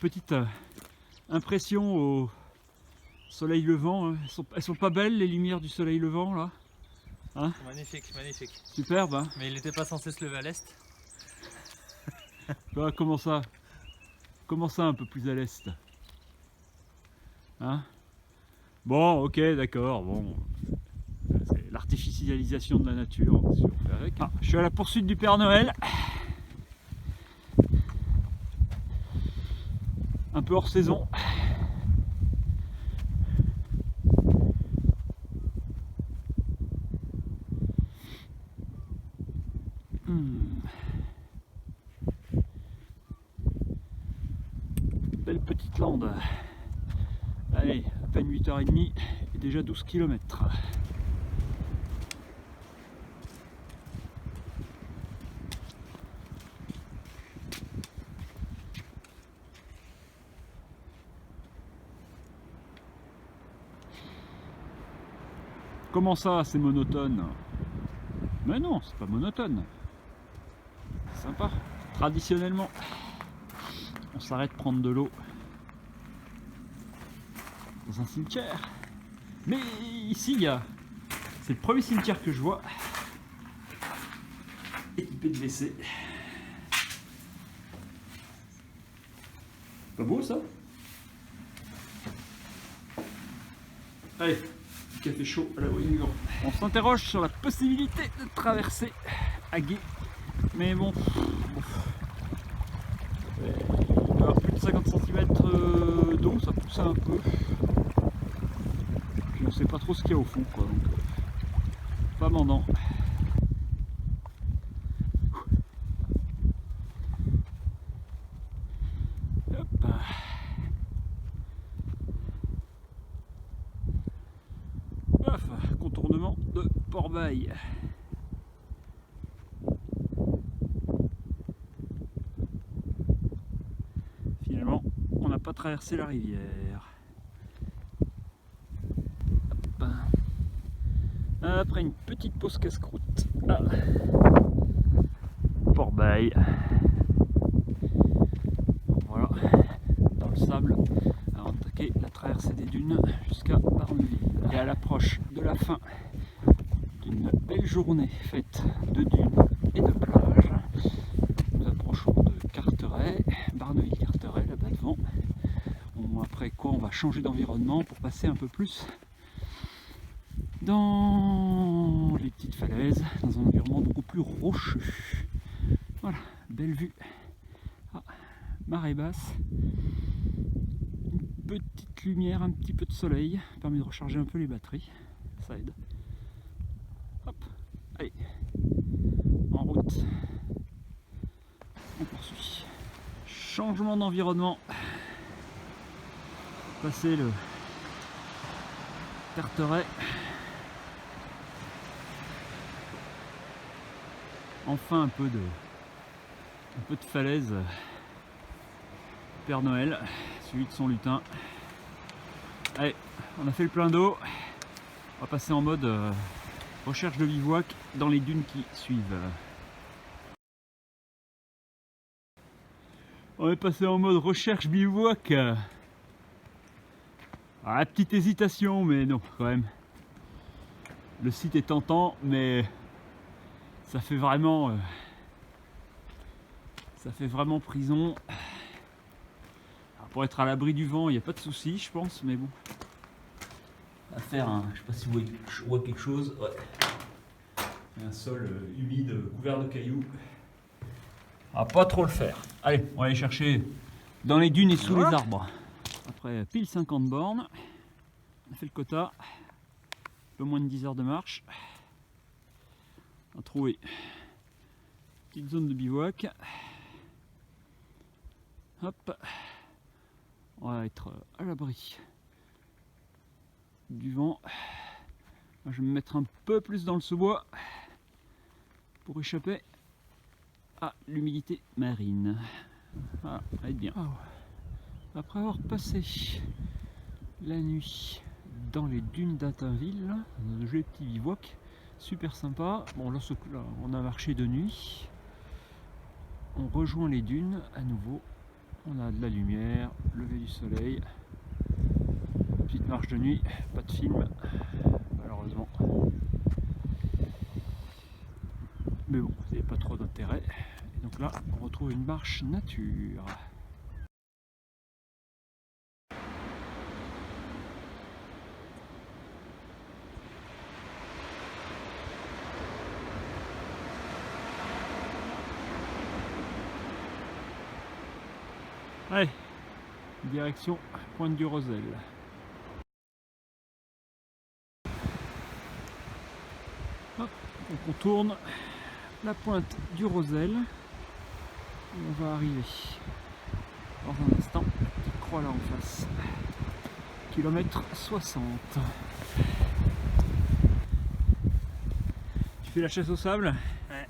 Petite impression au soleil levant. Elles sont pas belles les lumières du soleil levant là, hein? Magnifique, magnifique. Superbe, hein? Mais il n'était pas censé se lever à l'est. Bah, comment ça? Comment ça un peu plus à l'est? Hein? Bon, ok, d'accord, bon. C'est l'artificialisation de la nature, si on fait avec. Ah, je suis à la poursuite du Père Noël. Un peu hors saison. Belle petite lande. Allez, à peine 8h30 et déjà 12 km. Comment ça, c'est monotone? Mais non, c'est pas monotone. C'est sympa. Traditionnellement, on s'arrête prendre de l'eau dans un cimetière. Mais ici, c'est le premier cimetière que je vois équipé de WC. Pas beau ça? Allez, du café chaud à la voiture. On s'interroge sur la possibilité de traverser à gué. Mais bon, il doit y avoir plus de 50 cm d'eau, ça pousse un peu. Puis on sait pas trop ce qu'il y a au fond, quoi. Donc, pas mandant. Hop. Paf, contournement de Port-Bail. Finalement, on n'a pas traversé la rivière. Hop. Après une petite pause casse-croûte à Port-Bail. Voilà, dans le sable, avant d'attaquer la traversée des dunes jusqu'à Barneville. Et à l'approche de la fin d'une belle journée faite de dunes et de plages, nous approchons de Carteret, Barneville-Carteret, là-bas devant. Après quoi, on va changer d'environnement pour passer un peu plus dans les petites falaises, dans un environnement beaucoup plus rocheux. Voilà, belle vue. Ah, marée basse. Une petite lumière, un petit peu de soleil, permet de recharger un peu les batteries. Ça aide. Hop, allez, en route. On poursuit. Changement d'environnement. Passer le Carteret. Enfin un peu de falaise. Père Noël, suivi de son lutin. Allez, on a fait le plein d'eau. On va passer en mode recherche de bivouac dans les dunes qui suivent. On est passé en mode recherche bivouac. Ah, petite hésitation, mais non, quand même. Le site est tentant, mais ça fait vraiment prison. Alors, pour être à l'abri du vent, il n'y a pas de souci, je pense, mais bon. À faire, hein. Je sais pas si vous voyez quelque chose. Ouais. Il y a un sol humide, couvert de cailloux. On va pas trop le faire. Allez, on va aller chercher dans les dunes et sous les arbres. Après pile 50 bornes, on a fait le quota. Un peu moins de 10 heures de marche. On a trouvé une petite zone de bivouac. Hop. On va être à l'abri du vent. Je vais me mettre un peu plus dans le sous-bois pour échapper à l'humidité marine. Voilà, ça va être bien. Après avoir passé la nuit dans les dunes d'Attainville, on a un joli petit bivouac, super sympa. Bon, là, on a marché de nuit. On rejoint les dunes à nouveau On a de la lumière, lever du soleil, petite marche de nuit, pas de film malheureusement. Mais bon, il n'y a pas trop d'intérêt. Et donc là, on retrouve une marche nature. Allez, direction Pointe du Rosel. Hop, on contourne la pointe du Rosel. Et on va arriver dans un instant, la petite croix là en face. Kilomètre 60. Tu fais la chasse au sable? Ouais.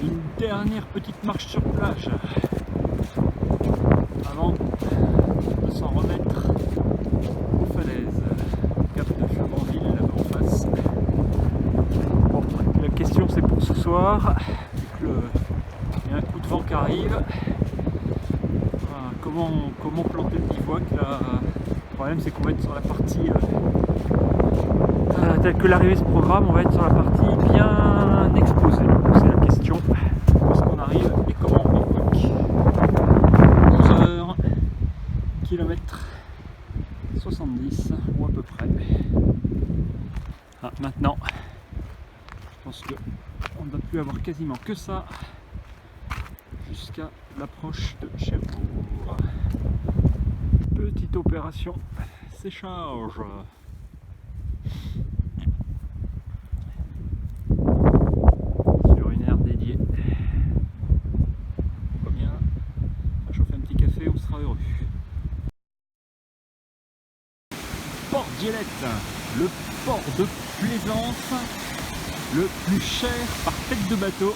Une dernière petite marche sur plage avant de s'en remettre aux falaises. Cap de Flamanville là-bas en face. Bon, la question c'est pour ce soir, vu qu'il y a un coup de vent qui arrive. Voilà, comment planter le bivouac là? Le problème c'est qu'on va être sur la partie telle que l'arrivée se programme, on va être sur la partie bien exposée. C'est la question, où est-ce qu'on arrive et comment on bivouac. 11 heures, kilomètre 70 ou à peu près. Ah, maintenant, je pense qu'on ne va plus avoir quasiment que ça jusqu'à l'approche de Cherbourg. Petite opération séchage. Sur une aire dédiée. Pas bien. On va chauffer un petit café, on sera heureux. Port Gielette, le port de plaisance le plus cher par tête de bateau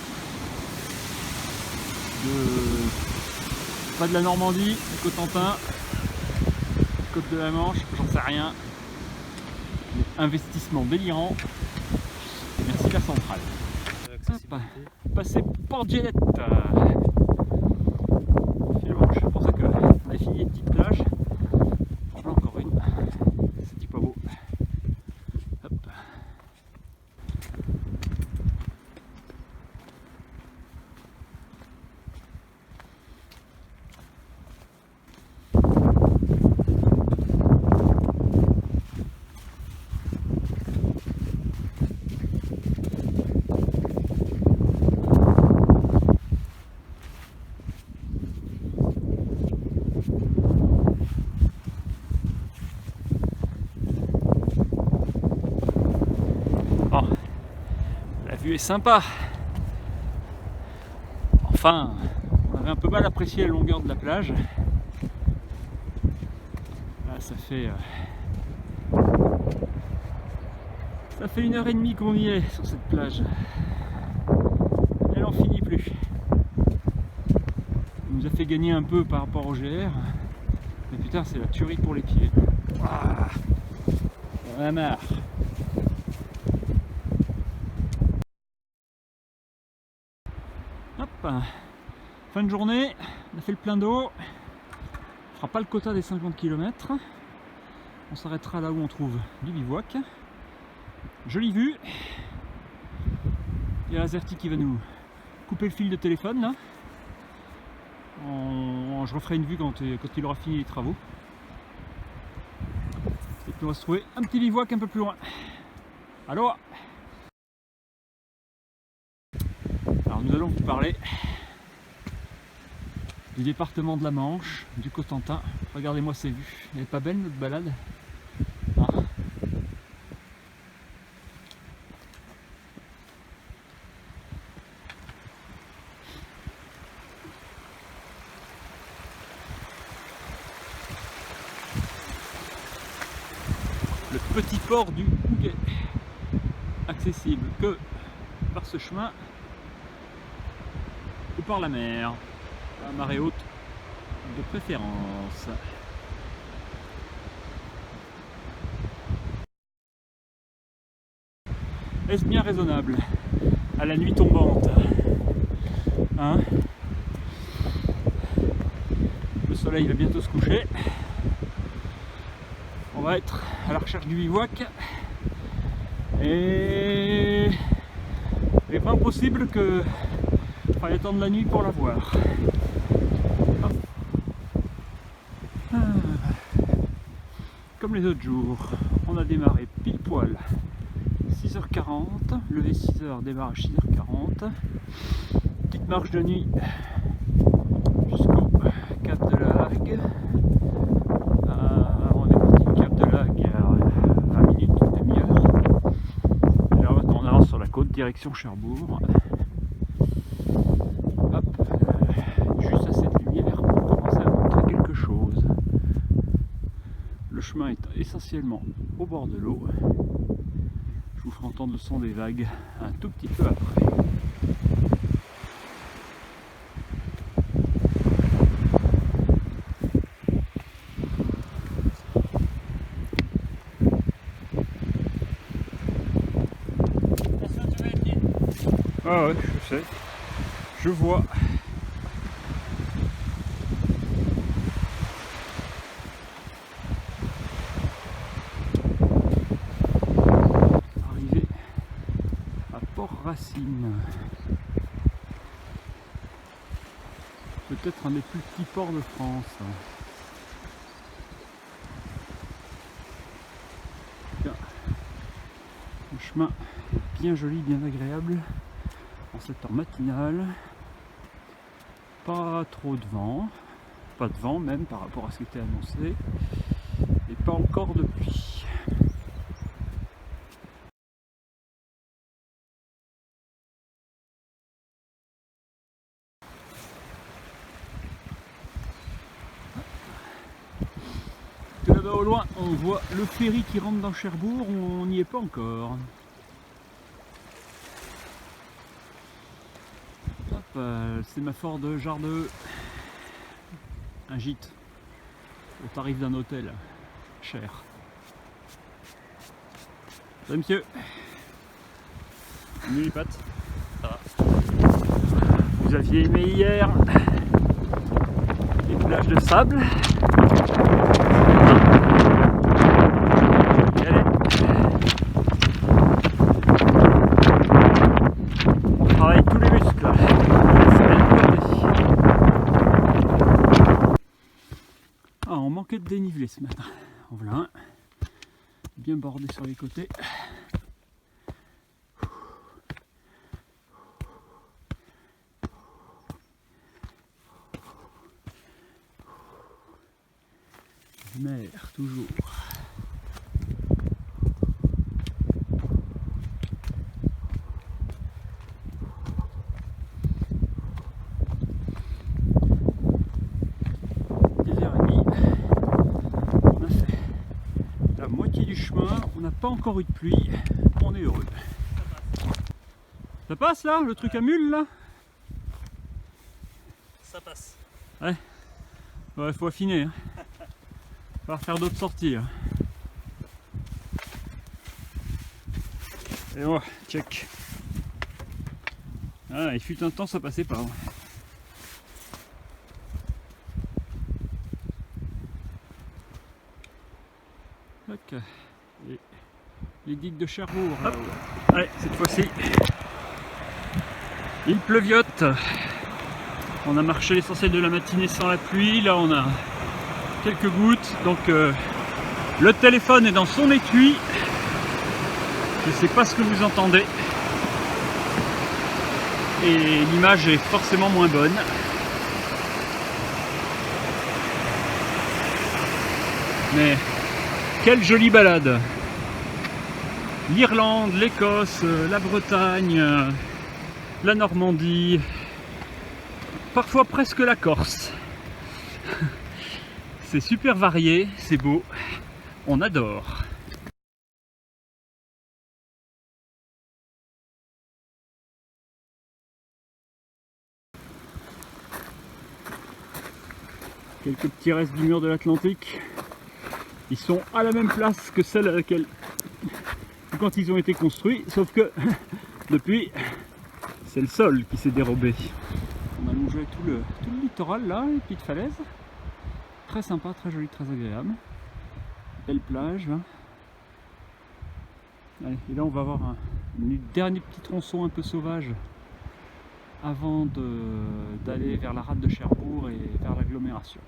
pas de la Normandie, du Cotentin, côte de la Manche, j'en sais rien. Investissement délirant. Merci la centrale. Passer Port Gielette. Finalement, je pensais qu'on avait fini une petite plage. Voilà encore une. C'est pas beau. Hop. Bon, la vue est sympa. Enfin, on avait un peu mal apprécié la longueur de la plage. Là, ça fait 1h30 qu'on y est sur cette plage. Elle n'en finit plus. Elle nous a fait gagner un peu par rapport au GR. Mais putain, c'est la tuerie pour les pieds. Ah, on en a marre. Hop, fin de journée, on a fait le plein d'eau. On fera pas le quota des 50 km. On s'arrêtera là où on trouve du bivouac. Jolie vue. Il y a Azerty qui va nous couper le fil de téléphone là. Je referai une vue quand il aura fini les travaux. Et puis on va se trouver un petit bivouac un peu plus loin. Alors, nous allons vous parler du département de la Manche, du Cotentin. Regardez-moi ces vues. Elle est pas belle notre balade? Ah. Le petit port du Houguet, accessible que par ce chemin ou par la mer, à marée haute de préférence. Est-ce bien raisonnable à la nuit tombante, hein? Le soleil va bientôt se coucher. On va être à la recherche du bivouac et il n'est pas impossible que il faille attendre la nuit pour la voir. Ah. Comme les autres jours, on a démarré pile poil 6h40, levé 6h, démarrage 6h40, petite marche de nuit jusqu'au Cap de la Hague. On est parti du Cap de la Hague à 20 minutes, une demi-heure. Et là on avance sur la côte, direction Cherbourg. Hop, juste à cette lumière pour commencer à montrer quelque chose. Le chemin est essentiellement au bord de l'eau. Je vous ferai entendre le son des vagues un tout petit peu après. Ah ouais, je sais. Je vois. Arrivé à Port-Racine. Peut-être un des plus petits ports de France. Bien. Le chemin est bien joli, bien agréable en cette heure matinale. Pas trop de vent, pas de vent même par rapport à ce qui était annoncé, et pas encore de pluie. Tout là-bas au loin, on voit le ferry qui rentre dans Cherbourg, on n'y est pas encore. Le sémaphore de Jardeux, un gîte au tarif d'un hôtel cher. Salut monsieur. Salut les pattes. Ça va. Vous aviez aimé hier les plages de sable. On travaille tous les muscles. Ah, on manquait de dénivelé ce matin. En voilà un. Bien bordé sur les côtés. Mer, toujours. On a fait la moitié du chemin, on n'a pas encore eu de pluie, on est heureux. Ça passe là, le truc à mule là? Ça passe. Ouais. Ouais, faut affiner. Hein. Va faire d'autres sorties. Hein. Et voilà, check. Ah, il fut un temps, ça passait pas. Hein. Ok. Et les digues de Cherbourg. Hop. Allez, cette fois-ci, il pleuviote. On a marché l'essentiel de la matinée sans la pluie. Là, on a quelques gouttes. Donc, le téléphone est dans son étui. Je ne sais pas ce que vous entendez. Et l'image est forcément moins bonne. Mais quelle jolie balade! L'Irlande, l'Écosse, la Bretagne, la Normandie, parfois presque la Corse. C'est super varié, c'est beau, on adore. Quelques petits restes du mur de l'Atlantique. Ils sont à la même place que celle à laquelle quand ils ont été construits, sauf que depuis c'est le sol qui s'est dérobé. On a longé tout le littoral là, les petites falaises. Très sympa, très joli, très agréable. Belle plage là. Allez, et là on va avoir un dernier petit tronçon un peu sauvage avant d'aller vers la rade de Cherbourg et vers l'agglomération.